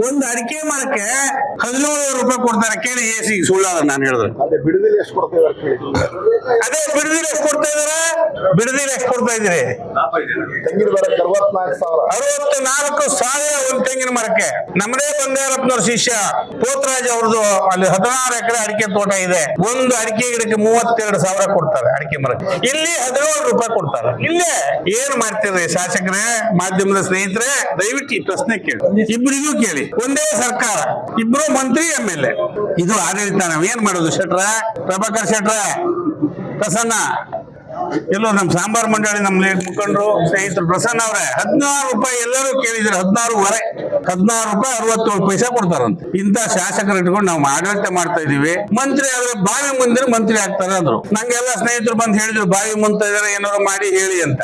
ಒಂದು ಅಡಿಕೆ ಮರಕ್ಕೆ 17 ರೂಪಾಯಿ ಕೊಡ್ತಾರೆ. ಕೇಳಿ ಎಸಿ ಸುಳ್ಳಾದ ನಾನು ಹೇಳಿದ್ರೆ. ಅದೇ ಬಿಡದಿಲ್ಲ ಎಷ್ಟು ಕೊಡ್ತೇವೆ ಕೇಳಿ. ಅದೇ ಬಿಡದಿಲ್ಲ ಎಷ್ಟು ಕೊಡ್ತಾ ಇದಾರೆ? ಬಿಡದಿಲ್ಲ ಎಷ್ಟು ಕೊಡ್ತಾ ಇದ್ದೀರಿ? ತೆಂಗಿನ ಮರಕ್ಕೆ 64,000 ಒಂದು ತೆಂಗಿನ ಮರಕ್ಕೆ. ನಮ್ಮದೇ ಬಂಗಾರಪ್ಪನವ್ರ ಶಿಷ್ಯ ಪೋತ್ರಾಜ್ ಅವ್ರದ್ದು ಅಲ್ಲಿ 16 ಎಕರೆ ಅಡಿಕೆ ತೋಟ ಇದೆ. ಒಂದು ಅಡಿಕೆ ಗಿಡಕ್ಕೆ 32,000 ಕೊಡ್ತಾರೆ ಅಡಿಕೆ ಮರಕ್ಕೆ. ಇಲ್ಲಿ 17 ರೂಪಾಯಿ ಕೊಡ್ತಾರೆ. ಇಲ್ಲೇ ಏನ್ ಮಾಡ್ತಿದ್ರಿ ಶಾಸಕರೇ, ಮಾಧ್ಯಮದ ಸ್ನೇಹಿತರೆ, ದಯವಿಟ್ಟು ಈ ಪ್ರಶ್ನೆ ಕೇಳಿ, ಇಬ್ಬರಿಗೂ ಕೇಳಿ. ಒಂದೇ ಸರ್ಕಾರ, ಇಬ್ರು ಮಂತ್ರಿ MLA, ಇದು ಆಡಳಿತ. ನಾವ್ ಏನ್ ಮಾಡೋದು? ಶೆಟ್ರ ಪ್ರಭಾಕರ್ ಶೆಟ್ರ, ಪ್ರಸನ್ನ ಎಲ್ಲೋ ನಮ್ ಸಾಂಬಾರ್ ಮಂಡಳಿ ನಮ್ ಮುಖಂಡರು ಸ್ನೇಹಿತರು ಪ್ರಸನ್ನ ಅವ್ರೆ 16 ರೂಪಾಯಿ ಎಲ್ಲರೂ ಕೇಳಿದ್ರೆ 16.5 16 ರೂಪಾಯಿ 67 ಪೈಸೆ ಕೊಡ್ತಾರಂತೆ. ಇಂತ ಶಾಸಕರು ಇಟ್ಕೊಂಡು ನಾವು ಆಡಳಿತ ಮಾಡ್ತಾ ಇದೀವಿ. ಮಂತ್ರಿ ಆದ್ರೆ ಬಾವಿ ಮುಂದಿನ ಮಂತ್ರಿ ಆಗ್ತಾರೆ ಅಂದ್ರು. ನಂಗೆಲ್ಲ ಸ್ನೇಹಿತರು ಬಂದು ಹೇಳಿದ್ರು ಬಾವಿ ಮುಂತಾ ಇದಾರೆ, ಏನಾದ್ರು ಮಾಡಿ ಹೇಳಿ ಅಂತ.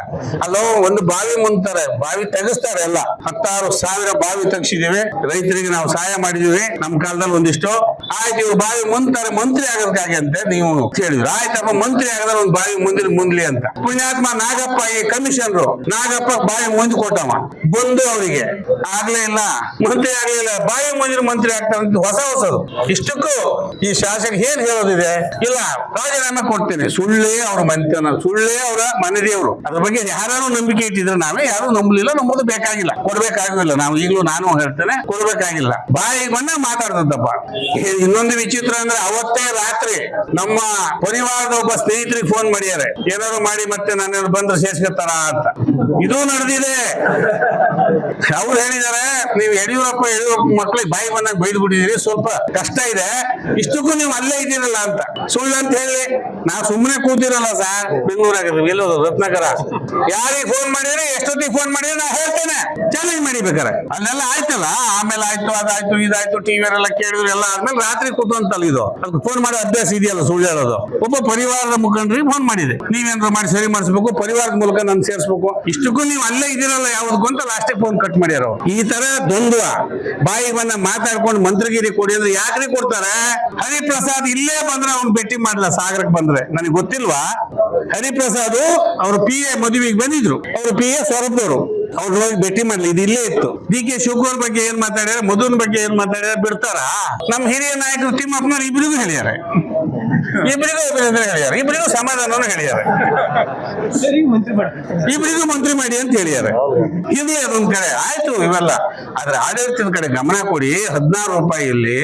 ಅಲ್ಲೋ ಒಂದು ಬಾವಿ ಮುಂತಾರೆ, ಬಾವಿ ತೆಗಿಸ್ತಾರೆ. ಎಲ್ಲ 16,000 ಬಾವಿ ತೆಗಿಸಿದೀವಿ. ರೈತರಿಗೆ ನಾವು ಸಹಾಯ ಮಾಡಿದೀವಿ ನಮ್ ಕಾಲದಲ್ಲಿ ಒಂದಿಷ್ಟು. ಆಯ್ತು ಇವ್ರು ಬಾವಿ ಮುಂತಾರೆ, ಮಂತ್ರಿ ಆಗೋದಕ್ಕಾಗಿ ಅಂತ ನೀವು ಕೇಳಿದ್ರು. ಆಯ್ತಪ್ಪ ಮಂತ್ರಿ ಆಗದ್ರೆ ಒಂದು ಬಾವಿ ಮುಂದ್ಲಿ ಅಂತ. ಪುಣ್ಯಾತ್ಮ ನಾಗಪ್ಪ ಈ ಕಮಿಷನರು ನಾಗಪ್ಪ ಬಾವಿ ಮುಂದೆ ಕೊಟ್ಟವ ಬಂದು ಅವರಿಗೆ ಆಗ್ಲೇ ಇಲ್ಲ, ಮಂತ್ರಿ ಆಗ್ಲಿಲ್ಲ. ಬಾವಿ ಮುಂದಿನ ಮಂತ್ರಿ ಆಗ್ತಾರಂತ ಹೊಸದು. ಇಷ್ಟಕ್ಕೂ ಈ ಶಾಸಕ ಏನ್ ಹೇಳೋದಿದೆ? ಇಲ್ಲ ರಾಜೀನಾಮೆ ಕೊಡ್ತೇನೆ. ಸುಳ್ಳೇ ಅವ್ರ ಮನೆತನ, ಸುಳ್ಳೇ ಅವರ ಮನೆದೇವರು. ಅದ್ರ ಬಗ್ಗೆ ಯಾರು ನಂಬಿಕೆ ಇಟ್ಟಿದ್ರೆ ನಾವೇ ಯಾರು ನಂಬಲಿಲ್ಲ, ನಮ್ಮದು ಬೇಕಾಗಿಲ್ಲ, ಕೊಡ್ಬೇಕಾಗಿಲ್ಲ. ನಾವು ಈಗಲೂ ನಾನು ಹೇಳ್ತೇನೆ, ಕೊಡ್ಬೇಕಾಗಿಲ್ಲ. ಬಾಯಿಗೆ ಬಂದ ಮಾತಾಡ್ತದ್ದಪ್ಪ. ಇನ್ನೊಂದು ವಿಚಿತ್ರ ಅಂದ್ರೆ ಅವತ್ತೇ ರಾತ್ರಿ ನಮ್ಮ ಪರಿವಾರದ ಒಬ್ಬ ಸ್ನೇಹಿತರಿಗೆ ಫೋನ್ ಮಾಡ್ಯಾರೆ, ಏನಾದ್ರು ಮಾಡಿ ಮತ್ತೆ ನನ್ನ ಬಂದ್ರೆ ಸೇರ್ಸ್ಕೊತಾರ ಅಂತ. ಇದು ನಡೆದಿದೆ. ಅವ್ರು ಹೇಳಿದಾರೆ, ನೀವು ಯಡಿಯೂರಪ್ಪ ಮಕ್ಳಿಗೆ ಬಾಯಿ ಬಂದಾಗ ಬೈದು ಬಿಟ್ಟಿದ್ದೀರಿ, ಸ್ವಲ್ಪ ಕಷ್ಟ ಇದೆ, ಇಷ್ಟಕ್ಕೂ ನೀವು ಅಲ್ಲೇ ಇದ್ದೀರಲ್ಲ ಅಂತ. ಸುಳ್ಳು ಅಂತ ಹೇಳಿ ನಾವು ಸುಮ್ಮನೆ ಕೂತಿರಲ್ಲ ಸರ್. ಬೆಂಗಳೂರಾಗ ಎಲ್ಲೋದು ರತ್ನಗರ ಯಾರಿಗೆ ಫೋನ್ ಮಾಡಿದ್ರೆ ಎಷ್ಟೊತ್ತಿಗೆ ಫೋನ್ ಮಾಡಿದ್ರೆ ನಾ ಹೇಳ್ತೇನೆ, ಚಾಲೆಂಜ್ ಮಾಡಿಬೇಕಾರೆ ಅಲ್ಲೆಲ್ಲ ಆಯ್ತಲ್ಲ. ಆಮೇಲೆ ಆಯ್ತು ಅದಾಯ್ತು ಇದಾಯ್ತು ಟಿವಿಯರೆಲ್ಲ ಕೇಳಿದ್ರು ಎಲ್ಲ ಆದ್ಮೇಲೆ ರಾತ್ರಿ ಕೂತಂತಲ್ಲ ಇದು. ಅದಕ್ಕೆ ಫೋನ್ ಮಾಡೋ ಅಭ್ಯಾಸ ಇದೆಯಲ್ಲ ಸುಳ್ಳು ಹೇಳೋದು. ಒಬ್ಬ ಪರಿವಾರದ ಮುಖಂಡರಿಗೆ ಫೋನ್ ಮಾಡಿದೆ, ನೀವೇನಾದ್ರು ಮಾಡಿ ಸರಿ ಮಾಡಿಸ್ಬೇಕು, ಪರಿವಾರದ ಮೂಲಕ ನಾನು ಸೇರಿಸ್ಬೇಕು, ಇಷ್ಟಕ್ಕೂ ನೀವು ಅಲ್ಲೇ ಇದಿರಲ್ಲ ಯಾವ್ದಕ್ಕೂ ಅಂತ ಲಾಸ್ಟಿಗೆ ಫೋನ್ ಕಟ್ ಮಾಡ್ಯಾರ. ಈ ತರ ದ್ವಂದ್ವ ಬಾಯಿಗೆ ಬಂದ ಮಾತಾಡ್ಕೊಂಡು ಮಂತ್ರಿಗಿರಿ ಕೊಡಿ ಅಂದ್ರೆ ಯಾಕ್ರಿ ಕೊಡ್ತಾರೆ? ಹರಿಪ್ರಸಾದ್ ಇಲ್ಲೇ ಬಂದ್ರೆ ಅವ್ನು ಭೇಟಿ ಮಾಡಲ್ಲ. ಸಾಗರಕ್ಕೆ ಬಂದ್ರೆ ನನಗೆ ಗೊತ್ತಿಲ್ವಾ? ಹರಿಪ್ರಸಾದ್ ಅವ್ರ PA ಮದುವೆಗೆ ಬಂದಿದ್ರು. ಅವ್ರ PA ಸ್ವರೂಪದವರು. ಅವ್ರು ಹೋಗಿ ಭೇಟಿ ಮಾಡ್ಲಿ, ಇದು ಇಲ್ಲೇ ಇತ್ತು. DK ಶಿವಕುಮಾರ್ ಬಗ್ಗೆ ಏನ್ ಮಾತಾಡ್ಯಾರ, ಮಧುನ್ ಬಗ್ಗೆ ಏನ್ ಮಾತಾಡ್ಯಾರ ಬಿಡ್ತಾರ? ನಮ್ಮ ಹಿರಿಯ ನಾಯಕರು ತಿಮ್ಮಪ್ಪನವ್ರು ಇಬ್ಬರಿಗೂ ಹೇಳ್ಯಾರ, ಇಬ್ಬರಿಗೂ ಸಮಾಧಾನವನ್ನು ಹೇಳ್ಯಾರ, ಇಬ್ಬರಿಗೂ ಮಂತ್ರಿ ಮಾಡಿ ಅಂತ ಹೇಳ್ಯಾರ. ಇರ್ಲಿ ಅದೊಂದ್ ಕಡೆ ಆಯ್ತು ಇವೆಲ್ಲ. ಆದ್ರೆ ಆಡಳಿತದ ಕಡೆ ಗಮನ ಕೊಡಿ. 16 ರೂಪಾಯಿಯಲ್ಲಿ